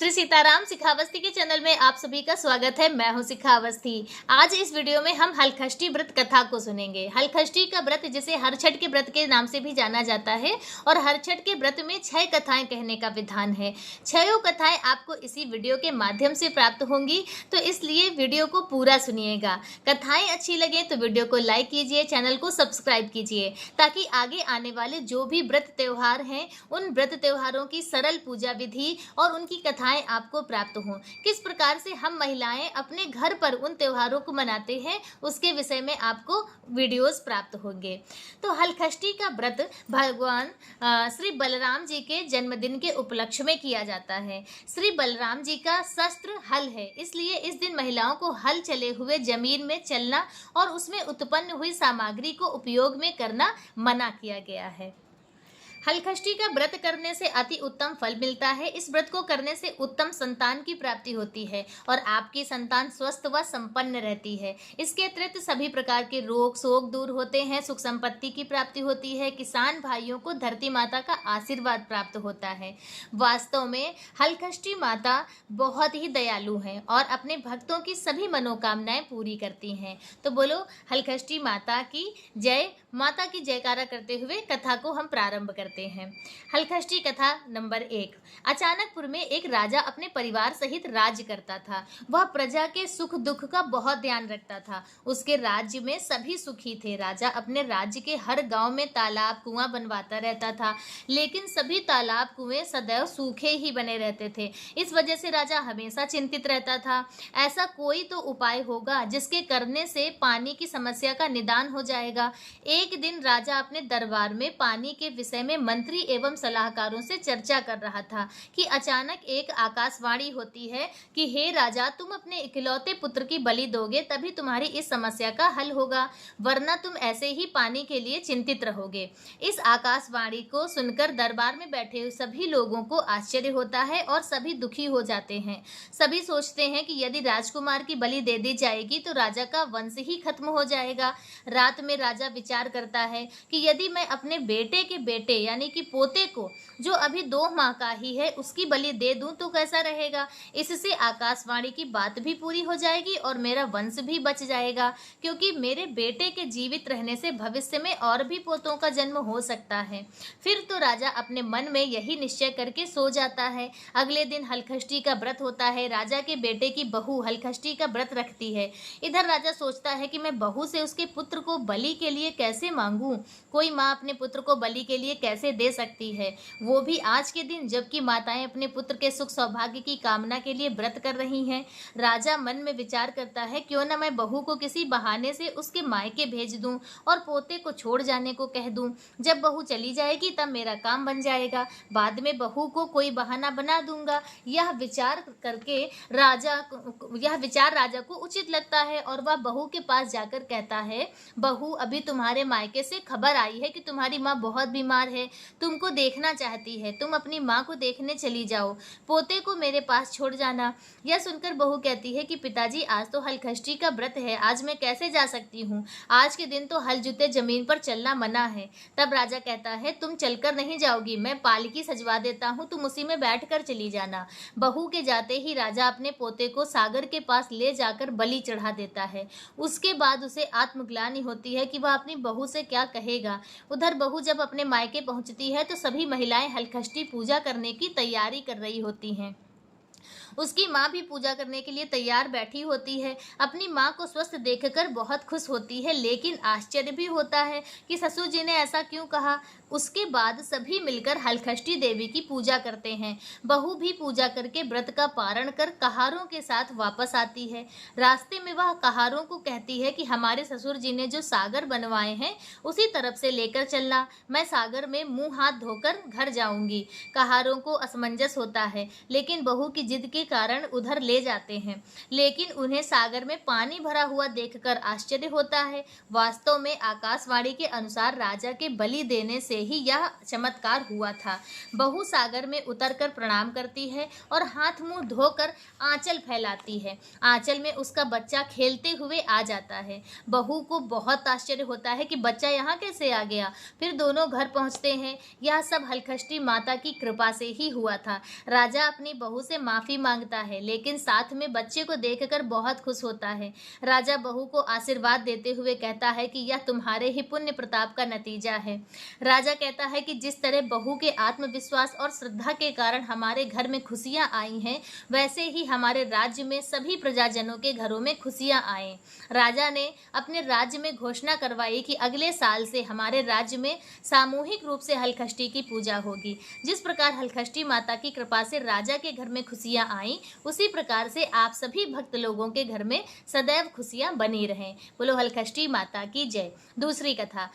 श्री सीताराम सिखावस्थी के चैनल में आप सभी का स्वागत है। मैं हूं सिखावस्थी। आज इस वीडियो में हम हलखष्टी व्रत कथा को सुनेंगे। हलखष्टी का व्रत जिसे हरछठ के व्रत के नाम से भी जाना जाता है और हरछठ के व्रत में 6 कथाएं कहने का विधान है। 6 कथाएं आपको इसी वीडियो के माध्यम से प्राप्त होंगी, तो इसलिए वीडियो को पूरा सुनिएगा। कथाएं अच्छी लगे तो वीडियो को लाइक कीजिए, चैनल को सब्सक्राइब कीजिए, ताकि आगे आने वाले जो भी व्रत त्योहार हैं उन व्रत त्योहारों की सरल पूजा विधि और उनकी कथाएं आपको प्राप्त हों। किस प्रकार से हम महिलाएं अपने घर पर उन त्योहारों को मनाते हैं उसके विषय में आपको वीडियोस प्राप्त होंगे। तो हलखष्टी का व्रत भगवान श्री बलराम जी के जन्मदिन के उपलक्ष्य में किया जाता है। श्री बलराम जी का शस्त्र हल है, इसलिए इस दिन महिलाओं को हल चले हुए जमीन में चलना और उसमें उत्पन्न हुई सामग्री को उपयोग में करना मना किया गया है। हलखष्टी का व्रत करने से अति उत्तम फल मिलता है। इस व्रत को करने से उत्तम संतान की प्राप्ति होती है और आपकी संतान स्वस्थ व संपन्न रहती है। इसके अतिरिक्त सभी प्रकार के रोग शोक दूर होते हैं, सुख संपत्ति की प्राप्ति होती है, किसान भाइयों को धरती माता का आशीर्वाद प्राप्त होता है। वास्तव में हलखष्टी माता बहुत ही दयालु हैं और अपने भक्तों की सभी मनोकामनाएं पूरी करती हैं। तो बोलो हलखष्टी माता की जय। माता की जयकारा करते हुए कथा को हम प्रारंभ करते हैं। हलखष्टी कथा नंबर 1। अचानकपुर में एक राजा अपने परिवार सहित राज्य करता था। वह प्रजा के सुख दुख का बहुत ध्यान रखता था। उसके राज्य में सभी सुखी थे। राजा अपने राज्य के हर गांव में तालाब कुआं बनवाता रहता था, लेकिन सभी तालाब कुएं सदैव सूखे ही बने रहते थे। इस वजह से राजा हमेशा चिंतित रहता था। ऐसा कोई तो उपाय होगा जिसके करने से पानी की समस्या का निदान हो जाएगा। एक दिन राजा अपने दरबार में पानी के विषय में मंत्री एवं सलाहकारों से चर्चा कर रहा था कि अचानक एक आकाशवाणी होती है कि हे राजा, तुम अपने इकलौते पुत्र की बलि दोगे तभी तुम्हारी इस समस्या का हल होगा, वरना तुम ऐसे ही पानी के लिए चिंतित रहोगे। इस आकाशवाणी को सुनकर दरबार में बैठे सभी लोगों को आश्चर्य होता है और सभी दुखी हो जाते हैं। सभी सोचते हैं कि यदि राजकुमार की बलि दे दी जाएगी तो राजा का वंश ही खत्म हो जाएगा। रात में राजा विचार करता है कि यदि मैं अपने बेटे के बेटे यानी कि पोते को, जो अभी 2 माह का ही है, उसकी बलि दे दूं तो कैसा रहेगा। इससे आकाशवाणी की बात भी पूरी हो जाएगी और मेरा वंश भी बच जाएगा, क्योंकि मेरे बेटे के जीवित रहने से भविष्य में और भी पोतों का जन्म हो सकता है। फिर तो राजा अपने मन में यही निश्चय करके सो जाता है। अगले दिन हलखष्टी का व्रत होता है। राजा के बेटे की बहू हलखष्टी का व्रत रखती है। इधर राजा सोचता है कि मैं बहू से उसके पुत्र को बलि के लिए कैसे मांगूं। कोई माँ अपने पुत्र को बलि के लिए कैसे दे सकती है, वो भी आज के दिन जबकि माताएं अपने पुत्र के सुख सौभाग्य की कामना के लिए व्रत कर रही हैं। राजा मन में विचार करता है, क्यों न मैं बहू को किसी बहाने से उसके मायके भेज दूं और पोते को छोड़ जाने को कह दूं। जब बहू चली जाएगी तब मेरा काम बन जाएगा, बाद में बहू को कोई बहाना बना दूंगा। यह विचार राजा को उचित लगता है और वह बहू के पास जाकर कहता है, बहू, अभी तुम्हारे मायके से खबर आई है कि तुम्हारी माँ बहुत बीमार है, तुमको देखना चाहती है, तुम अपनी माँ को देखने चली जाओ, पोते को मेरे पास छोड़ जाना। यह सुनकर बहू कहती है कि पिताजी, आज तो हलखष्टी का व्रत है, आज मैं कैसे जा सकती हूँ, आज के दिन तो हल जुते जमीन पर चलना मना है। तब राजा कहता है, तुम चलकर नहीं जाओगी, मैं पालकी सजवा देता हूँ, तुम उसी में बैठकर चली जाना। बहू के जाते ही राजा अपने पोते को सागर के पास ले जाकर बलि चढ़ा देता है। उसके बाद उसे आत्मग्लानि होती है कि वह अपनी बहू से क्या कहेगा। उधर बहू जब अपने मायके पहुंचती है तो सभी महिलाएं हलखष्टी पूजा करने की तैयारी कर रही होती हैं। उसकी माँ भी पूजा करने के लिए तैयार बैठी होती है। अपनी माँ को स्वस्थ देखकर बहुत खुश होती है, लेकिन आश्चर्य भी होता है कि ससुर जी ने ऐसा क्यों कहा। उसके बाद सभी मिलकर हलखष्टी देवी की पूजा करते हैं। बहू भी पूजा करके व्रत का पारण कर कहारों के साथ वापस आती है। रास्ते में वह कहारों को कहती है कि हमारे ससुर जी ने जो सागर बनवाए हैं उसी तरफ से लेकर चलना, मैं सागर में मुंह हाथ धोकर घर जाऊंगी। कहारों को असमंजस होता है, लेकिन बहू की जिद के कारण उधर ले जाते हैं, लेकिन उन्हें सागर में पानी भरा हुआ देखकर आश्चर्य होता है। वास्तव में आकाशवाणी के अनुसार राजा के बलि देने से ही यह चमत्कार हुआ था। बहू सागर में उतरकर प्रणाम करती है और हाथ मुंह धोकर आंचल फैलाती है। आंचल में उसका बच्चा खेलते हुए आ जाता है। बहू को बहुत आश्चर्य होता है कि बच्चा यहाँ कैसे आ गया। फिर दोनों घर पहुँचते हैं। यह सब हलखष्टी माता की कृपा से ही हुआ था। राजा अपनी बहू से माफ़ी मांगता है, लेकिन साथ में बच्चे को देखकर बहुत खुश होता है। राजा बहू को आशीर्वाद देते हुए कहता है कि यह तुम्हारे ही पुण्य प्रताप का नतीजा है। राजा कहता है कि जिस तरह बहू के आत्मविश्वास और श्रद्धा के कारण हमारे घर में खुशियां आई हैं, वैसे ही हमारे राज्य में सभी प्रजाजनों के घरों में खुशियां आएं। राजा ने अपने राज्य में घोषणा करवाई कि अगले साल से हमारे राज्य में सामूहिक रूप से हलखष्टी की पूजा होगी। जिस प्रकार हलखष्टी माता की कृपा से राजा के घर में खुशियां आईं, उसी प्रकार से आप सभी भक्त लोगों के घर में सदैव खुशियां बनी रहें। बोलो हलखष्टी माता की जय। दूसरी कथा,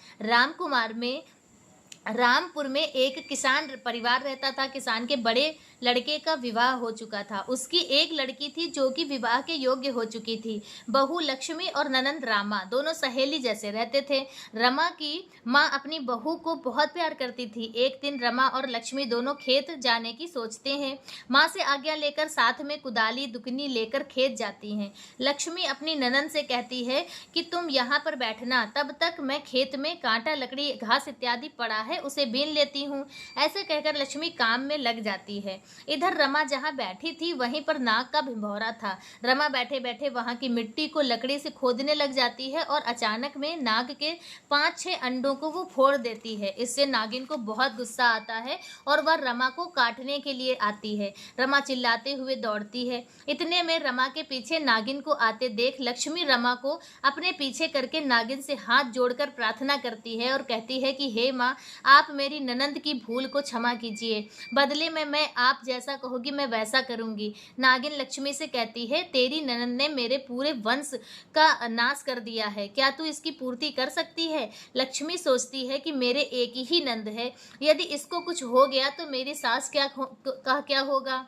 रामपुर में एक किसान परिवार रहता था। किसान के बड़े लड़के का विवाह हो चुका था। उसकी एक लड़की थी जो कि विवाह के योग्य हो चुकी थी। बहू लक्ष्मी और ननंद रामा दोनों सहेली जैसे रहते थे। रमा की माँ अपनी बहू को बहुत प्यार करती थी। एक दिन रमा और लक्ष्मी दोनों खेत जाने की सोचते हैं। माँ से आज्ञा लेकर साथ में कुदाली दुकनी लेकर खेत जाती हैं। लक्ष्मी अपनी ननंद से कहती है कि तुम यहाँ पर बैठना, तब तक मैं खेत में कांटा लकड़ी घास इत्यादि पड़ा है उसे बीन लेती हूँ। ऐसे कहकर लक्ष्मी काम में लग जाती है। इधर रमा जहाँ बैठी थी वहीं पर नाग का भिंभौरा था। रमा बैठे बैठे वहाँ की मिट्टी को लकड़ी से खोदने लग जाती है और अचानक में नाग के 5-6 अंडों को वो फोड़ देती है। इससे नागिन को बहुत गुस्सा आता है और वह रमा को काटने के लिए आती है। रमा चिल्लाते हुए दौड़ती है। इतने में रमा के पीछे नागिन को आते देख लक्ष्मी रमा को अपने पीछे करके नागिन से हाथ जोड़कर प्रार्थना करती है और कहती है कि हे माँ, आप मेरी ननंद की भूल को क्षमा कीजिए। बदले में मैं आप जैसा कहोगी मैं वैसा करूंगी। नागिन लक्ष्मी से कहती है, तेरी ननंद ने मेरे पूरे वंश का नाश कर दिया है, क्या तू इसकी पूर्ति कर सकती है? लक्ष्मी सोचती है कि मेरे एक ही नंद है, यदि इसको कुछ हो गया तो मेरी सास का क्या होगा।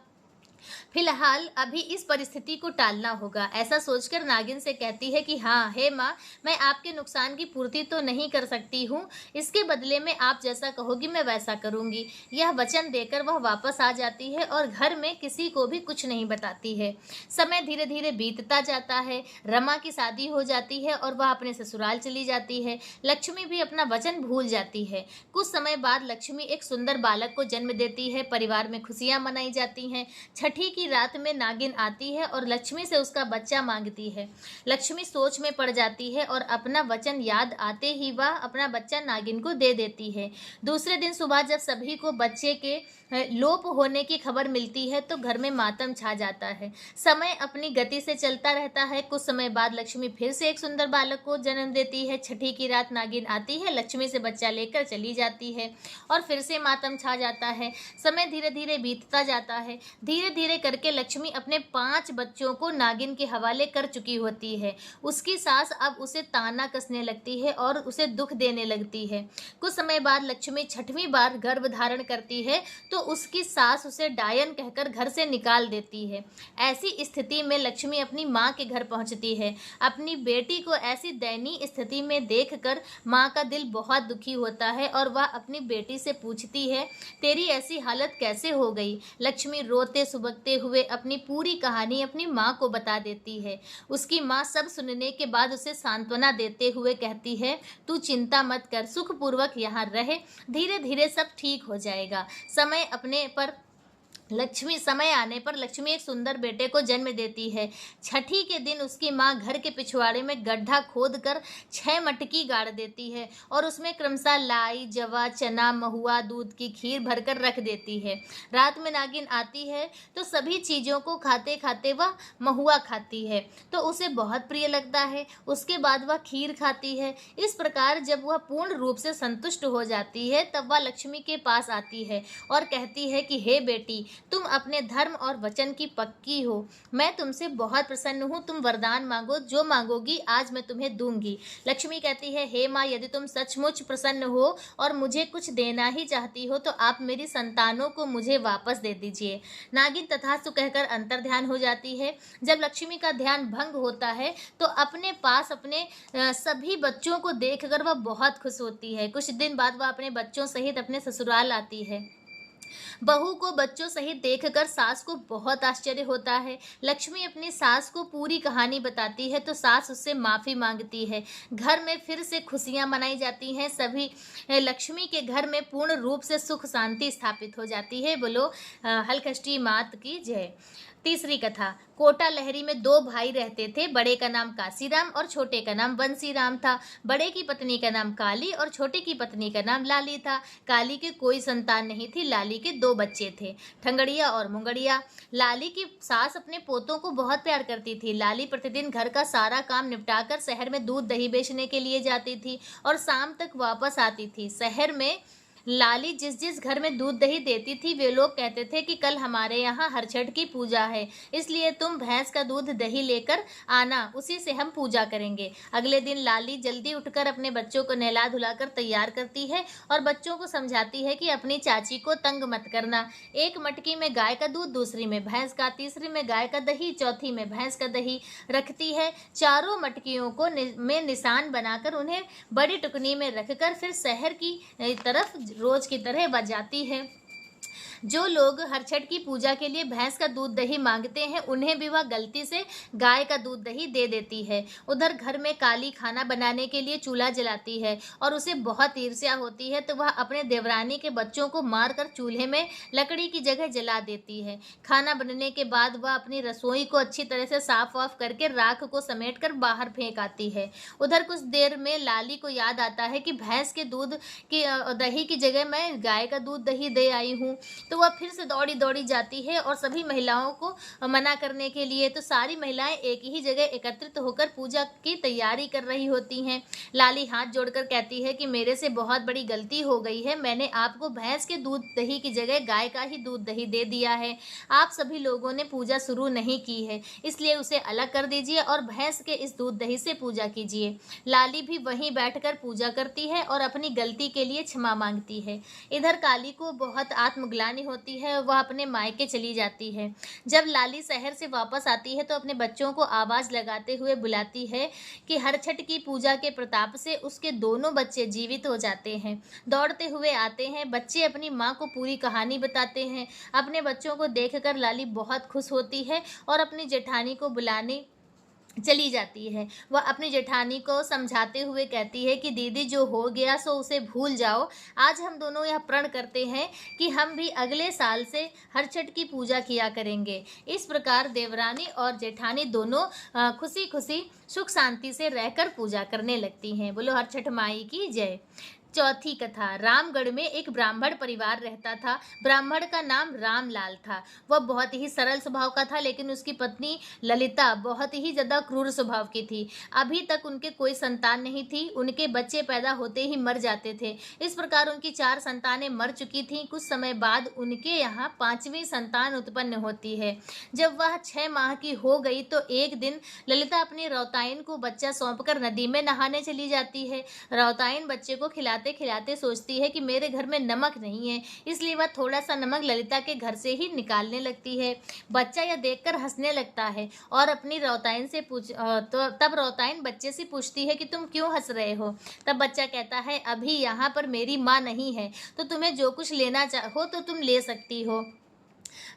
फिलहाल अभी इस परिस्थिति को टालना होगा। ऐसा सोचकर नागिन से कहती है कि हाँ हे माँ, मैं आपके नुकसान की पूर्ति तो नहीं कर सकती हूँ, इसके बदले में आप जैसा कहोगी मैं वैसा करूँगी। यह वचन देकर वह वापस आ जाती है और घर में किसी को भी कुछ नहीं बताती है। समय धीरे धीरे बीतता जाता है। रमा की शादी हो जाती है और वह अपने ससुराल चली जाती है। लक्ष्मी भी अपना वचन भूल जाती है। कुछ समय बाद लक्ष्मी एक सुंदर बालक को जन्म देती है। परिवार में खुशियाँ मनाई जाती हैं। छठी की रात में नागिन आती है और लक्ष्मी से उसका बच्चा मांगती है। लक्ष्मी सोच में पड़ जाती है और अपना वचन याद आते ही वह अपना बच्चा नागिन को दे देती है। दूसरे दिन सुबह जब सभी को बच्चे के लोप होने की खबर मिलती है तो घर में मातम छा जाता है। समय अपनी गति से चलता रहता है। कुछ समय बाद लक्ष्मी फिर से एक सुंदर बालक को जन्म देती है। छठी की रात नागिन आती है, लक्ष्मी से बच्चा लेकर चली जाती है और फिर से मातम छा जाता है। समय धीरे धीरे बीतता जाता है। धीरे धीरे करके लक्ष्मी अपने 5 बच्चों को नागिन के हवाले कर चुकी होती है। उसकी सास अब उसे ताना कसने लगती है और उसे दुख देने लगती है। कुछ समय बाद लक्ष्मी छठवीं बार गर्भ धारण करती है तो उसकी सास उसे डायन कहकर घर से निकाल देती है। ऐसी स्थिति में लक्ष्मी अपनी माँ के घर पहुंचती है। अपनी बेटी को ऐसी दयनीय स्थिति में देखकर माँ का दिल बहुत दुखी होता है और वह अपनी बेटी से पूछती है, तेरी ऐसी हालत कैसे हो गई? लक्ष्मी रोते सुबकते हुए अपनी पूरी कहानी अपनी माँ को बता देती है। उसकी माँ सब सुनने के बाद उसे सांत्वना देते हुए कहती है, तू चिंता मत कर, सुखपूर्वक यहाँ रहे, धीरे धीरे सब ठीक हो जाएगा। समय आने पर लक्ष्मी एक सुंदर बेटे को जन्म देती है। छठी के दिन उसकी माँ घर के पिछवाड़े में गड्ढा खोदकर 6 मटकी गाड़ देती है और उसमें क्रमशः लाई, जवा, चना, महुआ, दूध की खीर भरकर रख देती है। रात में नागिन आती है तो सभी चीज़ों को खाते खाते वह महुआ खाती है तो उसे बहुत प्रिय लगता है। उसके बाद वह खीर खाती है। इस प्रकार जब वह पूर्ण रूप से संतुष्ट हो जाती है तब वह लक्ष्मी के पास आती है और कहती है कि हे बेटी, तुम अपने धर्म और वचन की पक्की हो। मैं तुमसे बहुत प्रसन्न हूँ, तुम वरदान मांगो, जो मांगोगी आज मैं तुम्हें दूंगी। लक्ष्मी कहती है, हे माँ, यदि तुम सचमुच प्रसन्न हो और मुझे कुछ देना ही चाहती हो तो आप मेरी संतानों को मुझे वापस दे दीजिए। नागिन तथास्तु कहकर अंतर्ध्यान हो जाती है। जब लक्ष्मी का ध्यान भंग होता है तो अपने पास अपने सभी बच्चों को देखकर वह बहुत खुश होती है। कुछ दिन बाद वह अपने बच्चों सहित अपने ससुराल आती है। बहू को बच्चों सहित देखकर सास को बहुत आश्चर्य होता है। लक्ष्मी अपनी सास को पूरी कहानी बताती है तो सास उससे माफी मांगती है। घर में फिर से खुशियां मनाई जाती हैं। सभी लक्ष्मी के घर में पूर्ण रूप से सुख शांति स्थापित हो जाती है। बोलो हलखष्टी मात की जय। तीसरी कथा। कोटा लहरी में दो भाई रहते थे। बड़े का नाम काशीराम और छोटे का नाम बंसीराम था। बड़े की पत्नी का नाम काली और छोटे की पत्नी का नाम लाली था। काली के कोई संतान नहीं थी। लाली के दो बच्चे थे, ठंगड़िया और मुंगड़िया। लाली की सास अपने पोतों को बहुत प्यार करती थी। लाली प्रतिदिन घर का सारा काम निपटाकर शहर में दूध दही बेचने के लिए जाती थी और शाम तक वापस आती थी। शहर में लाली जिस जिस घर में दूध दही देती थी वे लोग कहते थे कि कल हमारे यहाँ हरछठ की पूजा है, इसलिए तुम भैंस का दूध दही लेकर आना, उसी से हम पूजा करेंगे। अगले दिन लाली जल्दी उठकर अपने बच्चों को नहला धुलाकर तैयार करती है और बच्चों को समझाती है कि अपनी चाची को तंग मत करना। एक मटकी में गाय का दूध, दूसरी में भैंस का, तीसरी में गाय का दही, चौथी में भैंस का दही रखती है। चारों मटकियों को में निशान बनाकर उन्हें बड़ी टुकनी में रखकर फिर शहर की तरफ रोज की तरह बजाती है। जो लोग हरछठ की पूजा के लिए भैंस का दूध दही मांगते हैं उन्हें भी वह गलती से गाय का दूध दही दे देती है। उधर घर में काली खाना बनाने के लिए चूल्हा जलाती है और उसे बहुत ईर्ष्या होती है तो वह अपने देवरानी के बच्चों को मारकर चूल्हे में लकड़ी की जगह जला देती है। खाना बनने के बाद वह अपनी रसोई को अच्छी तरह से साफ वाफ करके राख को समेट कर बाहर फेंक आती है। उधर कुछ देर में लाली को याद आता है कि भैंस के दूध की दही की जगह मैं गाय का दूध दही दे आई हूँ। तो वह फिर से दौड़ी दौड़ी जाती है और सभी महिलाओं को मना करने के लिए तो सारी महिलाएं एक ही जगह एकत्रित होकर पूजा की तैयारी कर रही होती हैं। लाली हाथ जोड़कर कहती है कि मेरे से बहुत बड़ी गलती हो गई है, मैंने आपको भैंस के दूध दही की जगह गाय का ही दूध दही दे दिया है। आप सभी लोगों ने पूजा शुरू नहीं की है, इसलिए उसे अलग कर दीजिए और भैंस के इस दूध दही से पूजा कीजिए। लाली भी वहीं बैठकर पूजा करती है और अपनी गलती के लिए क्षमा मांगती है। इधर काली को बहुत आत्मग्लानि होती है, वह अपने मायके चली जाती है। जब लाली शहर से वापस आती है तो अपने बच्चों को आवाज लगाते हुए बुलाती है कि हरछठ की पूजा के प्रताप से उसके दोनों बच्चे जीवित हो जाते हैं। दौड़ते हुए आते हैं, बच्चे अपनी माँ को पूरी कहानी बताते हैं। अपने बच्चों को देखकर लाली बहुत खुश होती है और अपनी जेठानी को बुलाने चली जाती है। वह अपनी जेठानी को समझाते हुए कहती है कि दीदी जो हो गया सो उसे भूल जाओ। आज हम दोनों यह प्रण करते हैं कि हम भी अगले साल से हरछठ की पूजा किया करेंगे। इस प्रकार देवरानी और जेठानी दोनों खुशी खुशी सुख शांति से रहकर पूजा करने लगती हैं। बोलो हरछठ माई की जय। चौथी कथा। रामगढ़ में एक ब्राह्मण परिवार रहता था। ब्राह्मण का नाम रामलाल था। वह बहुत ही सरल स्वभाव का था, लेकिन उसकी पत्नी ललिता बहुत ही ज्यादा क्रूर स्वभाव की थी। अभी तक उनके कोई संतान नहीं थी। उनके बच्चे पैदा होते ही मर जाते थे। इस प्रकार उनकी 4 संतानें मर चुकी थीं। कुछ समय बाद उनके यहाँ 5वीं संतान उत्पन्न होती है। जब वह 6 माह की हो गई तो एक दिन ललिता अपनी रौताइन को बच्चा सौंपकर नदी में नहाने चली जाती है। रौताइन बच्चे को खिलाते खिलाते सोचती है कि मेरे घर में नमक नहीं है, इसलिए वह थोड़ा सा नमक ललिता के घर से ही निकालने लगती है। बच्चा यह देखकर हंसने लगता है और अपनी रौताइन से तो तब रौताइन बच्चे से पूछती है कि तुम क्यों हंस रहे हो। तब बच्चा कहता है, अभी यहाँ पर मेरी माँ नहीं है, तो तुम्हें जो कुछ लेना चाहो तो तुम ले सकती हो।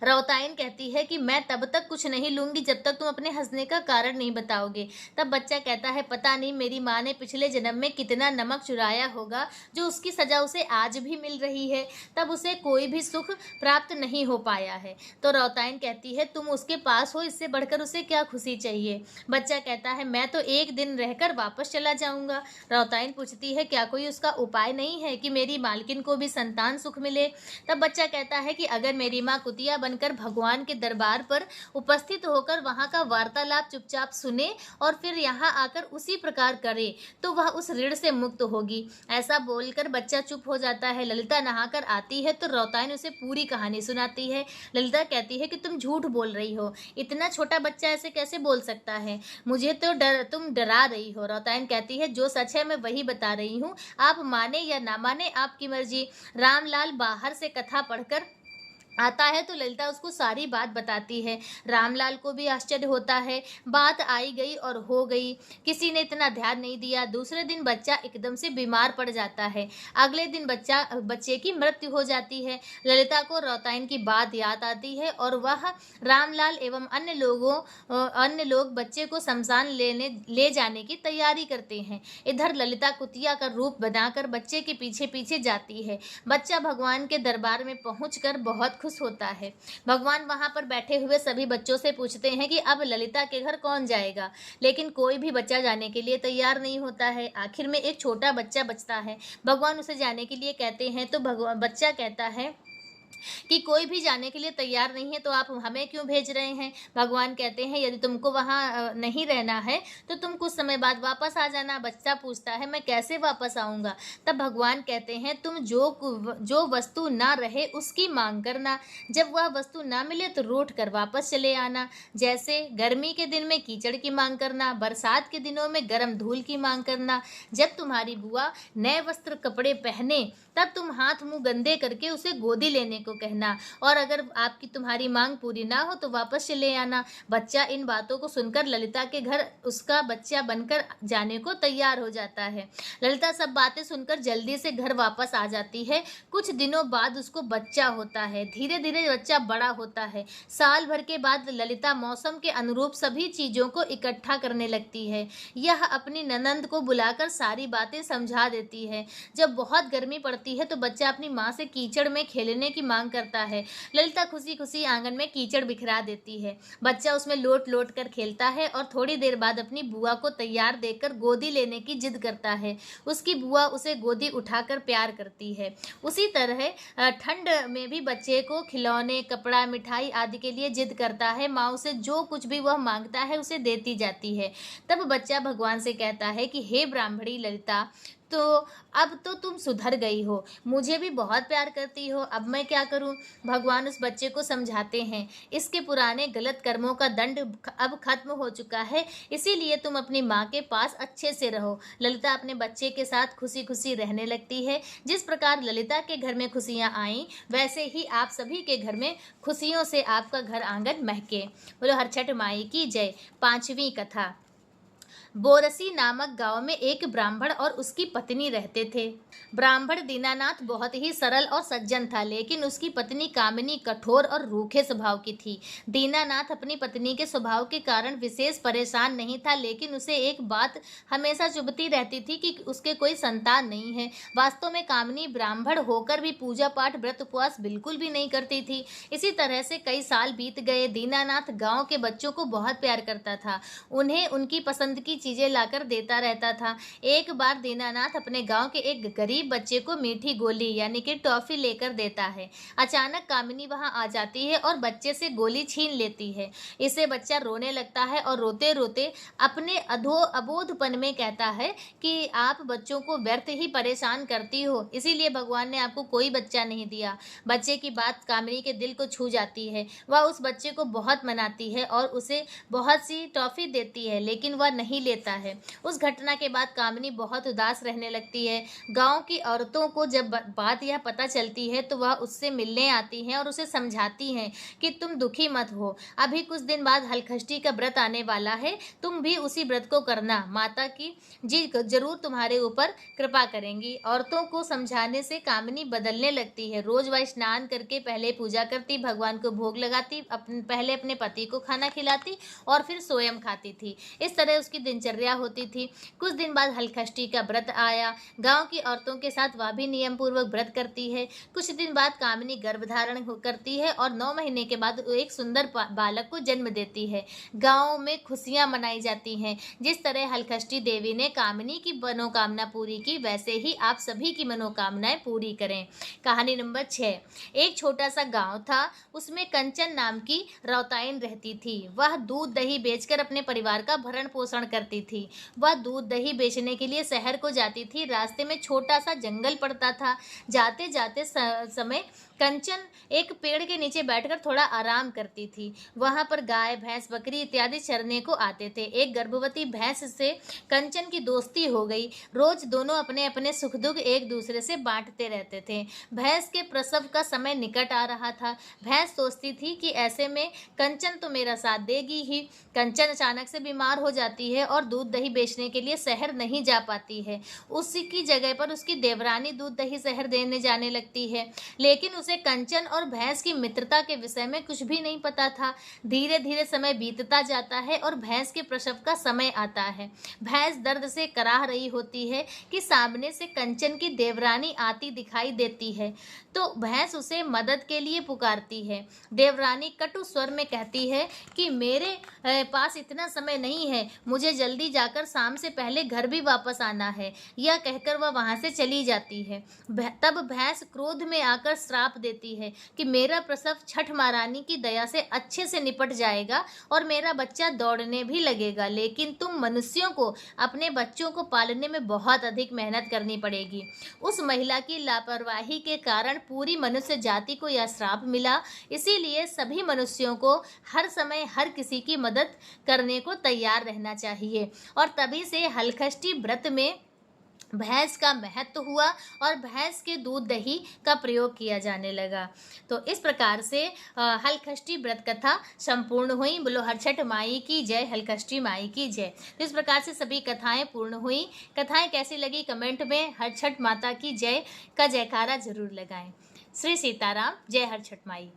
रौताइन कहती है कि मैं तब तक कुछ नहीं लूंगी जब तक तुम अपने हंसने का कारण नहीं बताओगे। तब बच्चा कहता है, पता नहीं मेरी माँ ने पिछले जन्म में कितना नमक चुराया होगा जो उसकी सजा उसे आज भी मिल रही है, तब उसे कोई भी सुख प्राप्त नहीं हो पाया है। तो रौताइन कहती है, तुम उसके पास हो, इससे बढ़कर उसे क्या खुशी चाहिए। बच्चा कहता है, मैं तो एक दिन रहकर वापस चला जाऊंगा। रौताइन पूछती है, क्या कोई उसका उपाय नहीं है कि मेरी मालकिन को भी संतान सुख मिले। तब बच्चा कहता है कि अगर मेरी माँ कुतिया बनकर भगवान के दरबार पर उपस्थित होकर वहाँ का वार्तालाप चुपचाप सुने और फिर यहाँ आकर उसी प्रकार करे तो वह उस ऋण से मुक्त होगी। ऐसा बोलकर बच्चा चुप हो जाता है। ललिता नहाकर आती है तो रौतायन उसे पूरी कहानी सुनाती है। ललिता कहती है कि तुम झूठ बोल रही हो, इतना छोटा बच्चा ऐसे कैसे बोल सकता है, मुझे तो तुम डरा रही हो। रौतायन कहती है जो सच है मैं वही बता रही हूँ, आप माने या ना माने आपकी मर्जी। रामलाल बाहर से कथा पढ़कर आता है तो ललिता उसको सारी बात बताती है। रामलाल को भी आश्चर्य होता है। बात आई गई और हो गई, किसी ने इतना ध्यान नहीं दिया। दूसरे दिन बच्चा एकदम से बीमार पड़ जाता है। अगले दिन बच्चे की मृत्यु हो जाती है। ललिता को रौतायन की बात याद आती है और वह रामलाल एवं अन्य लोग बच्चे को शमशान ले जाने की तैयारी करते हैं। इधर ललिता कुतिया का रूप बनाकर बच्चे के पीछे पीछे जाती है। बच्चा भगवान के दरबार में पहुंचकर बहुत खुश होता है। भगवान वहां पर बैठे हुए सभी बच्चों से पूछते हैं कि अब ललिता के घर कौन जाएगा, लेकिन कोई भी बच्चा जाने के लिए तैयार नहीं होता है। आखिर में एक छोटा बच्चा बचता है। भगवान उसे जाने के लिए कहते हैं तो बच्चा कहता है कि कोई भी जाने के लिए तैयार नहीं है तो आप हमें क्यों भेज रहे हैं। भगवान कहते हैं यदि तुमको वहाँ नहीं रहना है तो तुम कुछ समय बाद वापस आ जाना। बच्चा पूछता है मैं कैसे वापस आऊँगा। तब भगवान कहते हैं तुम जो वस्तु ना रहे उसकी मांग करना, जब वह वस्तु ना मिले तो रूठ कर वापस चले आना। जैसे गर्मी के दिन में कीचड़ की मांग करना, बरसात के दिनों में गर्म धूल की मांग करना। जब तुम्हारी बुआ नए वस्त्र कपड़े पहने तब तुम हाथ मुंह गंदे करके उसे गोदी लेने को कहना, और अगर आपकी तुम्हारी मांग पूरी ना हो तो वापस चले आना। बच्चा इन बातों को सुनकर ललिता के घर उसका बच्चा बनकर जाने को तैयार हो जाता है। ललिता सब बातें सुनकर जल्दी से घर वापस आ जाती है। कुछ दिनों बाद उसको बच्चा होता है। धीरे धीरे बच्चा बड़ा होता है। साल भर के बाद ललिता मौसम के अनुरूप सभी चीजों को इकट्ठा करने लगती है। यह अपनी ननंद को बुलाकर सारी बातें समझा देती है। जब बहुत गर्मी पड़ती है तो बच्चा अपनी माँ से कीचड़ में खेलने की मांग करता है। ललिता खुशी खुशी आंगन में कीचड़ बिखरा देती है। बच्चा उसमें लोट लोट कर खेलता है और थोड़ी देर बाद अपनी बुआ को तैयार देखकर गोदी लेने की जिद करता है। उसकी बुआ उसे गोदी उठाकर प्यार करती है। उसी तरह ठंड में भी बच्चे को खिलौने, कपड़ा, मिठाई आदि के लिए जिद करता है। माँ उसे जो कुछ भी वह मांगता है उसे देती जाती है। तब बच्चा भगवान से कहता है कि हे ब्राह्मणी ललिता, तो अब तो तुम सुधर गई हो, मुझे भी बहुत प्यार करती हो, अब मैं क्या करूं। भगवान उस बच्चे को समझाते हैं इसके पुराने गलत कर्मों का दंड अब खत्म हो चुका है, इसीलिए तुम अपनी माँ के पास अच्छे से रहो। ललिता अपने बच्चे के साथ खुशी खुशी रहने लगती है। जिस प्रकार ललिता के घर में खुशियाँ आईं वैसे ही आप सभी के घर में खुशियों से आपका घर आंगन महके। बोलो हरछठ माई की जय। 5वीं कथा। बोरसी नामक गांव में एक ब्राह्मण और उसकी पत्नी रहते थे। ब्राह्मण दीनानाथ बहुत ही सरल और सज्जन था, लेकिन उसकी पत्नी कामिनी कठोर और रूखे स्वभाव की थी। दीनानाथ अपनी पत्नी के स्वभाव के कारण विशेष परेशान नहीं था, लेकिन उसे एक बात हमेशा चुभती रहती थी कि उसके कोई संतान नहीं है। वास्तव में कामिनी ब्राह्मण होकर भी पूजा पाठ, व्रत, उपवास बिल्कुल भी नहीं करती थी। इसी तरह से कई साल बीत गए। दीनानाथ गाँव के बच्चों को बहुत प्यार करता था, उन्हें उनकी पसंद की चीजें लाकर देता रहता था। एक बार दीनानाथ अपने गांव के एक गरीब बच्चे को मीठी गोली यानी कि टॉफी लेकर देता है। अचानक कामिनी वहां आ जाती है और बच्चे से गोली छीन लेती है। इससे बच्चा रोने लगता है और रोते रोते अपने अबोधपन में कहता है कि आप बच्चों को व्यर्थ ही परेशान करती हो, इसीलिए भगवान ने आपको कोई बच्चा नहीं दिया। बच्चे की बात कामिनी के दिल को छू जाती है। वह उस बच्चे को बहुत मनाती है और उसे बहुत सी टॉफी देती है, लेकिन वह नहीं लेता है। उस घटना के बाद कामिनी बहुत उदास रहने लगती है। गांव की औरतों को जब बात यह पता चलती है तो वह उससे मिलने आती हैं और उसे समझाती हैं कि तुम दुखी मत हो, अभी कुछ दिन बाद हलखष्टी का व्रत आने वाला है, तुम भी उसी व्रत को करना, माता की जी जरूर तुम्हारे ऊपर कृपा करेंगी। औरतों को समझाने से कामिनी बदलने लगती है। रोज वह स्नान करके पहले पूजा करती, भगवान को भोग लगाती, पहले अपने पति को खाना खिलाती और फिर स्वयं खाती थी। इस तरह उसकी दिनचर्या होती थी। कुछ दिन बाद हलखष्टी का व्रत आया। गांव की औरतों के साथ वह भी नियम पूर्वक व्रत करती है। कुछ दिन बाद कामिनी गर्भधारण करती है और 9 महीने के बाद एक सुंदर बालक को जन्म देती है। गाँव में खुशियां मनाई जाती हैं। जिस तरह हलखष्टी देवी ने कामिनी की मनोकामना पूरी की, वैसे ही आप सभी की मनोकामनाएं पूरी करें। कहानी नंबर 6। एक छोटा सा गांव था। उसमें कंचन नाम की रौताइन रहती थी। वह दूध दही बेचकर अपने परिवार का भरण पोषण करती थी। वह दूध दही बेचने के लिए शहर को जाती थी। रास्ते में छोटा सा जंगल पड़ता था। जाते जाते समय कंचन एक पेड़ के नीचे बैठकर थोड़ा आराम करती थी। वहां पर गाय, भैंस, बकरी इत्यादि चरने को आते थे। एक गर्भवती भैंस से कंचन की दोस्ती हो गई। रोज दोनों अपने अपने सुख दुख एक दूसरे से बांटते रहते थे। भैंस के प्रसव का समय निकट आ रहा था। भैंस सोचती थी कि ऐसे में कंचन तो मेरा साथ देगी ही। कंचन अचानक से बीमार हो जाती है और दूध दही बेचने के लिए शहर नहीं जा पाती है। उसी की जगह पर उसकी देवरानी दूध दही शहर देने जाने लगती है। लेकिन उसे कंचन और भैंस की मित्रता के विषय में कुछ भी नहीं पता था। धीरे धीरे समय बीतता जाता है और भैंस के प्रसव का समय आता है। भैंस दर्द से कराह रही होती है कि सामने से कंचन की देवरानी आती दिखाई देती है, तो भैंस उसे मदद के लिए पुकारती है। देवरानी कटु स्वर में कहती है कि मेरे पास इतना समय नहीं है, मुझे जल्दी जाकर शाम से पहले घर भी वापस आना है। यह कहकर वह वहां से चली जाती है। तब भैंस क्रोध में आकर श्राप देती है कि मेरा प्रसव छठ महारानी की दया से अच्छे से निपट जाएगा और मेरा बच्चा दौड़ने भी लगेगा, लेकिन तुम मनुष्यों को अपने बच्चों को पालने में बहुत अधिक मेहनत करनी पड़ेगी। उस महिला की लापरवाही के कारण पूरी मनुष्य जाति को यह श्राप मिला। इसीलिए सभी मनुष्यों को हर समय हर किसी की मदद करने को तैयार रहना चाहिए। और तभी से हलखष्टी व्रत में भैंस का महत्व हुआ और भैंस के दूध दही का प्रयोग किया जाने लगा। तो इस प्रकार से हलखष्टी व्रत कथा संपूर्ण हुई। बोलो हर छठ माई की जय, हलखष्टी माई की जय। तो इस प्रकार से सभी कथाएं पूर्ण हुई। कथाएं कैसी लगी कमेंट में हर छठ माता की जय का जयकारा जरूर लगाएं। श्री सीताराम, जय हर छठ माई।